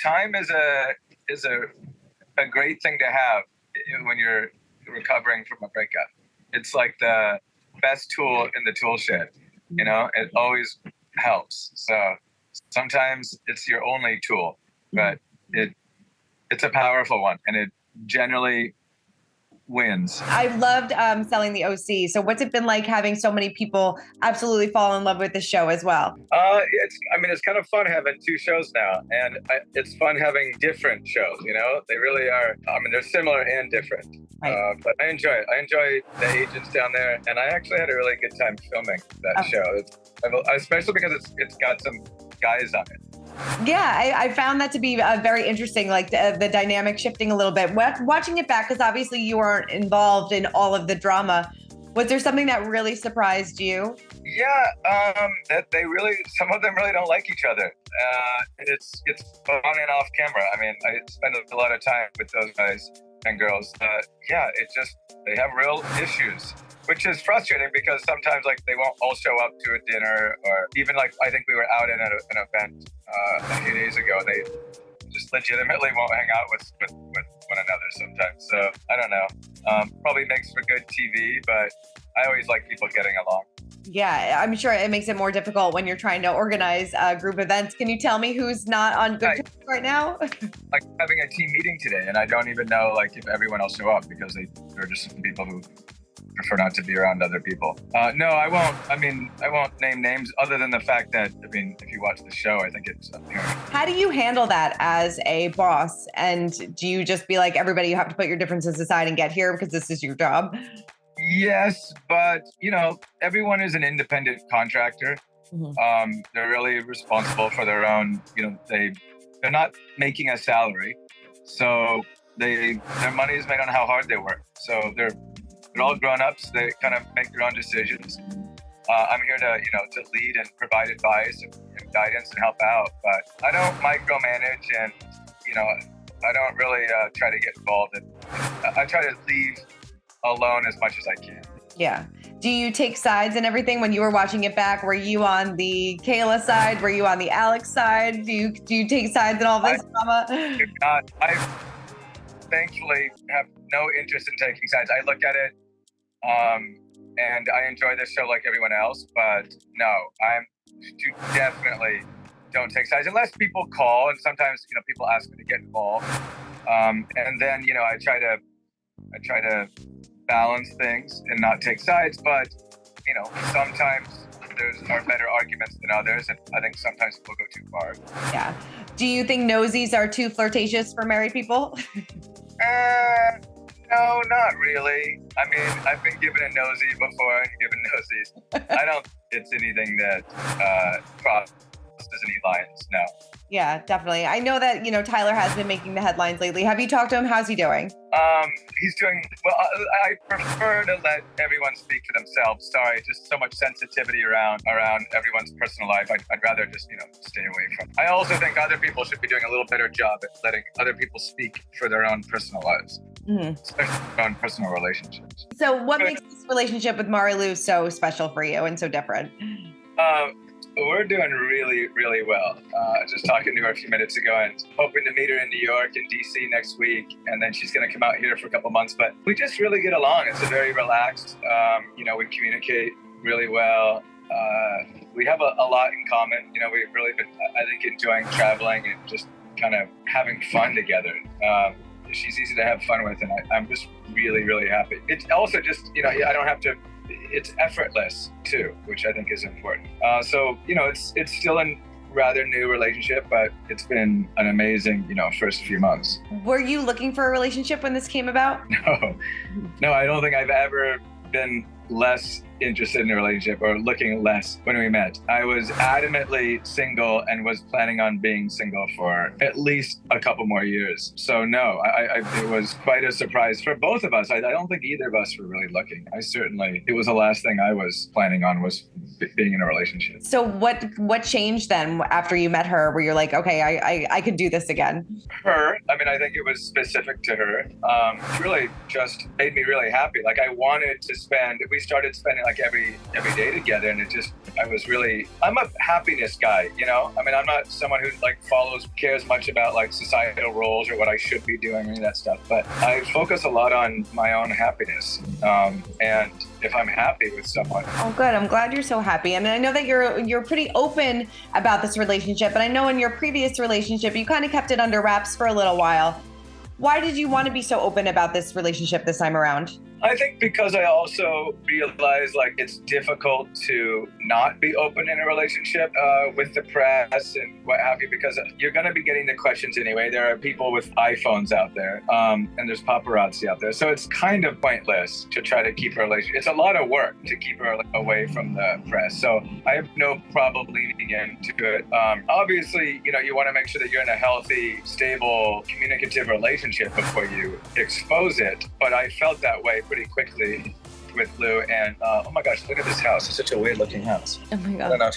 time is a great thing to have when you're recovering from a breakup. It's like the best tool in the tool shed. You know, it always helps. So sometimes it's your only tool, but it's a powerful one, and it generally wins. I loved selling the OC. So what's it been like having so many people absolutely fall in love with the show as well? It's kind of fun having two shows now, and it's fun having different shows. You know, they really are. They're similar and different. Right. But I enjoy it. I enjoy the agents down there, and I actually had a really good time filming that show. Especially because it's got some guys on it. Yeah, I found that to be very interesting, like the dynamic shifting a little bit. Watching it back, because obviously you weren't involved in all of the drama, was there something that really surprised you? Yeah, that some of them really don't like each other. It's on and off camera. I mean, I spend a lot of time with those guys and girls. They have real issues, which is frustrating because sometimes like they won't all show up to a dinner, or even like I think we were out at an event a few days ago. They just legitimately won't hang out with one another sometimes. So I don't know. Probably makes for good TV, but I always like people getting along. Yeah, I'm sure it makes it more difficult when you're trying to organize group events. Can you tell me who's not on good terms right now? Like having a team meeting today, and I don't even know like if everyone will show up because there are just some people who prefer not to be around other people. No, I won't. I won't name names other than the fact that, if you watch the show, I think it's apparent. How do you handle that as a boss? And do you just be like, everybody, you have to put your differences aside and get here because this is your job? Yes, but everyone is an independent contractor. Mm-hmm. They're really responsible for their own, they're not making a salary. So their money is made on how hard they work. So they're all grown-ups. They kind of make their own decisions. I'm here to lead and provide advice and guidance and help out, but I don't micromanage, and I don't really try to get involved. I try to leave alone as much as I can. Yeah. Do you take sides and everything? When you were watching it back, were you on the Kayla side? Were you on the Alex side? Do you take sides in all this drama? I thankfully have no interest in taking sides. I look at it, and I enjoy this show like everyone else, but no, definitely don't take sides unless people call, and sometimes people ask me to get involved, and then I try to balance things and not take sides, but sometimes there are better arguments than others, and I think sometimes people go too far. Yeah. Do you think nosies are too flirtatious for married people? No, not really. I've been given a nosy before and given nosies. I don't think it's anything that crosses any lines, no. Yeah, definitely. I know that, Tyler has been making the headlines lately. Have you talked to him? How's he doing? He's doing well. I prefer to let everyone speak for themselves. Sorry, just so much sensitivity around everyone's personal life. I'd rather just, stay away from it. I also think other people should be doing a little better job at letting other people speak for their own personal lives, especially their own personal relationships. So what makes this relationship with Marilu so special for you and so different? We're doing really, really well. Just talking to her a few minutes ago and hoping to meet her in New York and DC next week. And then she's going to come out here for a couple months. But we just really get along. It's a very relaxed, we communicate really well. We have a lot in common. We've really been, I think, enjoying traveling and just kind of having fun together. She's easy to have fun with, and I'm just really, really happy. It's also just, I don't have to, it's effortless too, which I think is important. So it's still a rather new relationship, but it's been an amazing, first few months. Were you looking for a relationship when this came about? No, I don't think I've ever been less interested in a relationship or looking less when we met. I was adamantly single and was planning on being single for at least a couple more years. So no, it was quite a surprise for both of us. I don't think either of us were really looking. It was the last thing I was planning on was being in a relationship. So what changed then after you met her where you're like, okay, I could do this again? Her, I think it was specific to her. Really just made me really happy. Like I wanted to we started spending like every day together, and I'm a happiness guy, you know? I mean, I'm not someone who like cares much about like societal roles or what I should be doing or any of that stuff, but I focus a lot on my own happiness. And if I'm happy with someone. Oh, good. I'm glad you're so happy. I mean, I know that you're pretty open about this relationship, but I know in your previous relationship, you kind of kept it under wraps for a little while. Why did you want to be so open about this relationship this time around? I think because I also realize like it's difficult to not be open in a relationship with the press and what have you, because you're going to be getting the questions anyway. There are people with iPhones out there, and there's paparazzi out there. So it's kind of pointless to try to keep a relationship. It's a lot of work to keep her away from the press. So I have no problem leaning into it. Obviously, you know, you want to make sure that you're in a healthy, stable, communicative relationship before you expose it. But I felt that way pretty quickly with Lou, and oh my gosh, look at this house. It's such a weird looking house. Oh my God.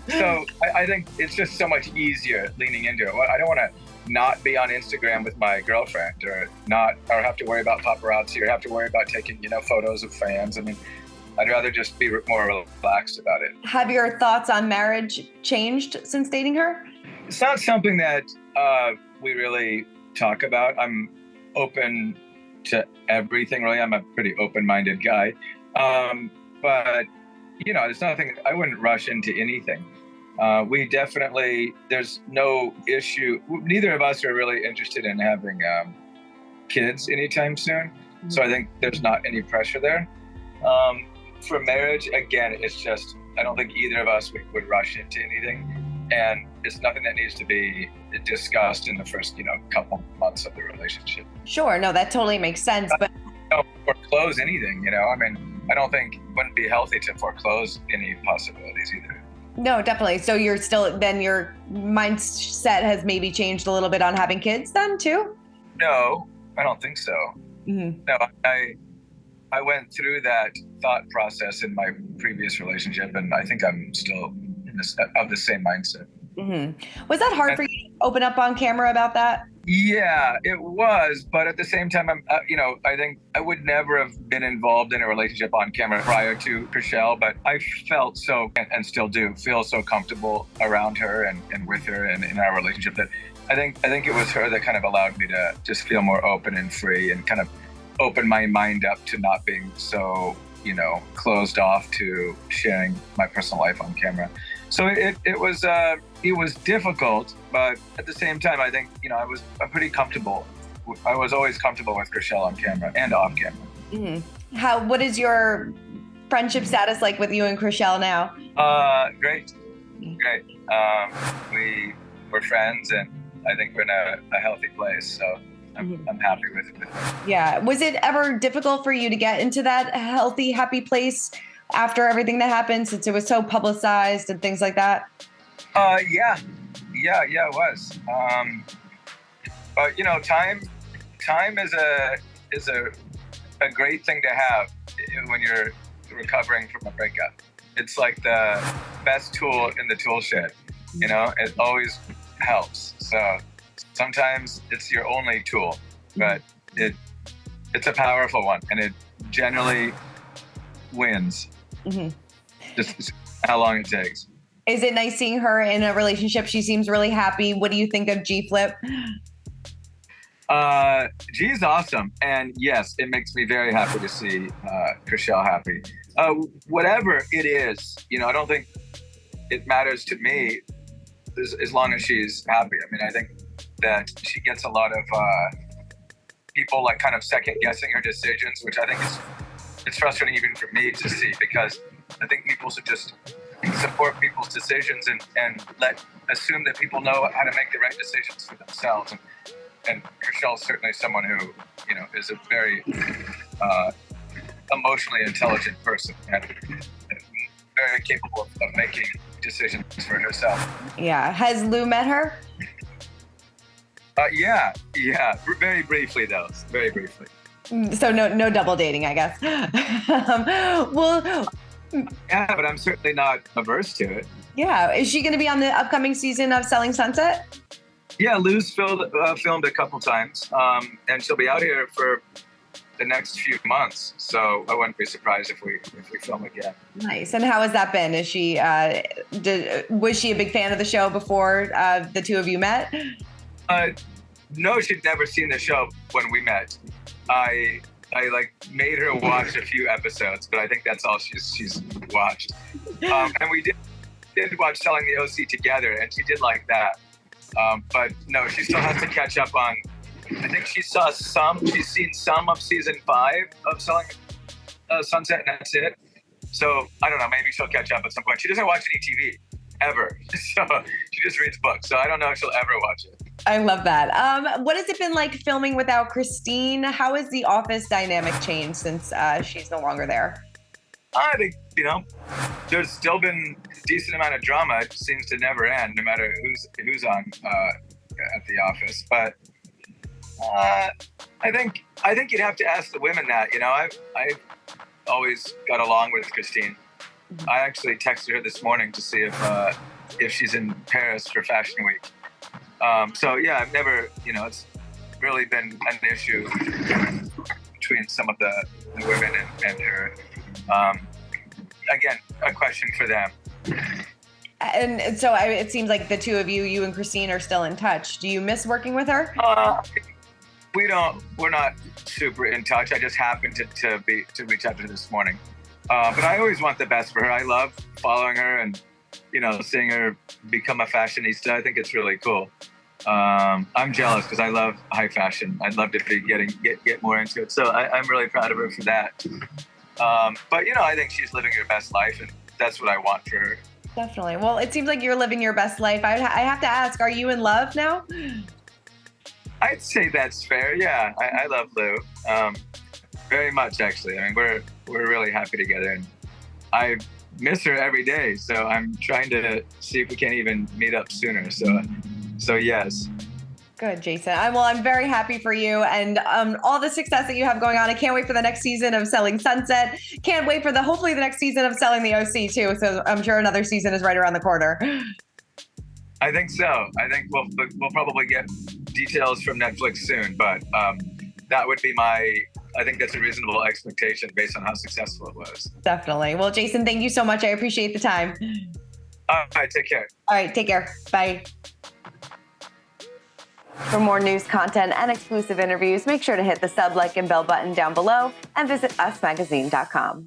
So I think it's just so much easier leaning into it. I don't want to not be on Instagram with my girlfriend or have to worry about paparazzi or have to worry about taking, you know, photos of fans. I mean, I'd rather just be more relaxed about it. Have your thoughts on marriage changed since dating her? It's not something that we really talk about. I'm open to everything, really. I'm a pretty open-minded guy. But, you know, it's nothing, I wouldn't rush into anything. There's no issue. Neither of us are really interested in having kids anytime soon. Mm-hmm. So I think there's not any pressure there. For marriage, again, it's just, I don't think either of us would rush into anything. And it's nothing that needs to be discussed in the first, you know, couple months of the relationship. Sure. No, that totally makes sense. But don't foreclose anything, you know? I mean, I don't think it wouldn't be healthy to foreclose any possibilities either. No, definitely. So you're still, then your mindset has maybe changed a little bit on having kids then too? No, I don't think so. Mm-hmm. No, I went through that thought process in my previous relationship, and I think I'm still of the same mindset. Mm-hmm. Was that hard for you to open up on camera about that? Yeah, it was. But at the same time, I think I would never have been involved in a relationship on camera prior to Chrishell, but I felt so, and still do, feel so comfortable around her and with her and in our relationship that I think it was her that kind of allowed me to just feel more open and free and kind of open my mind up to not being so, you know, closed off to sharing my personal life on camera. So it was difficult, but at the same time, I think, you know, I'm pretty comfortable. I was always comfortable with Chrishell on camera and off camera. Mm-hmm. What is your friendship status like with you and Chrishell now? Great. We're friends, and I think we're in a healthy place. So I'm happy with it. Yeah. Was it ever difficult for you to get into that healthy, happy place after everything that happened, since it was so publicized and things like that? Yeah, it was. But you know, time is a great thing to have when you're recovering from a breakup. It's like the best tool in the tool shed. You know, it always helps. So sometimes it's your only tool, but it's a powerful one, and it generally wins. Mm-hmm. Just how long it takes. Is it nice seeing her in a relationship? She seems really happy. What do you think of G-Flip? G's awesome. And yes, it makes me very happy to see Chrishell happy. Whatever it is, you know, I don't think it matters to me as long as she's happy. I mean, I think that she gets a lot of people like kind of second guessing her decisions, which I think it's frustrating even for me to see, because I think people should just support people's decisions and assume that people know how to make the right decisions for themselves. And Chrishell is certainly someone who, you know, is a very emotionally intelligent person and very capable of making decisions for herself. Yeah. Has Lou met her? Yeah. Very briefly, though. Very briefly. So no double dating, I guess. Well. Yeah, but I'm certainly not averse to it. Yeah. Is she going to be on the upcoming season of Selling Sunset? Yeah, Lou's filmed a couple times, and she'll be out here for the next few months. So I wouldn't be surprised if we film again. Nice. And how has that been? Is she was she a big fan of the show before the two of you met? No, she'd never seen the show when we met. I like made her watch a few episodes, but I think that's all she's watched. And we did watch Selling the OC together, and she did like that. But no, she still has to catch up on. I think she's seen some of season 5 of Selling Sunset, and that's it. So I don't know, maybe she'll catch up at some point. She doesn't watch any TV ever, so she just reads books. So I don't know if she'll ever watch it. I love that. What has it been like filming without Christine? How has the office dynamic changed since she's no longer there? I think, there's still been a decent amount of drama. It seems to never end, no matter who's on at the office. But I think you'd have to ask the women that. I've always got along with Christine. I actually texted her this morning to see if she's in Paris for Fashion Week. So yeah, I've never, it's really been an issue between some of the women and her. Again, a question for them. And so it seems like the two of you and Christine are still in touch. Do you miss working with her? We're not super in touch. I just happened to reach out to her this morning. But I always want the best for her. I love following her and, seeing her become a fashionista. I think it's really cool. I'm jealous because I love high fashion. I'd love to be get more into it. So I'm really proud of her for that. But I think she's living her best life, and that's what I want for her. Definitely. Well, it seems like you're living your best life. I have to ask, are you in love now? I'd say that's fair. Yeah, I love Lou very much, actually. I mean, we're really happy together, and I miss her every day. So I'm trying to see if we can even meet up sooner. So yes. Good, Jason. I'm very happy for you and all the success that you have going on. I can't wait for the next season of Selling Sunset. Can't wait for hopefully the next season of Selling the OC too. So I'm sure another season is right around the corner. I think so. I think we'll probably get details from Netflix soon, but that would be I think that's a reasonable expectation based on how successful it was. Definitely. Well, Jason, thank you so much. I appreciate the time. All right, take care. All right, take care. Bye. For more news content and exclusive interviews, make sure to hit the sub, like, and bell button down below and visit usmagazine.com.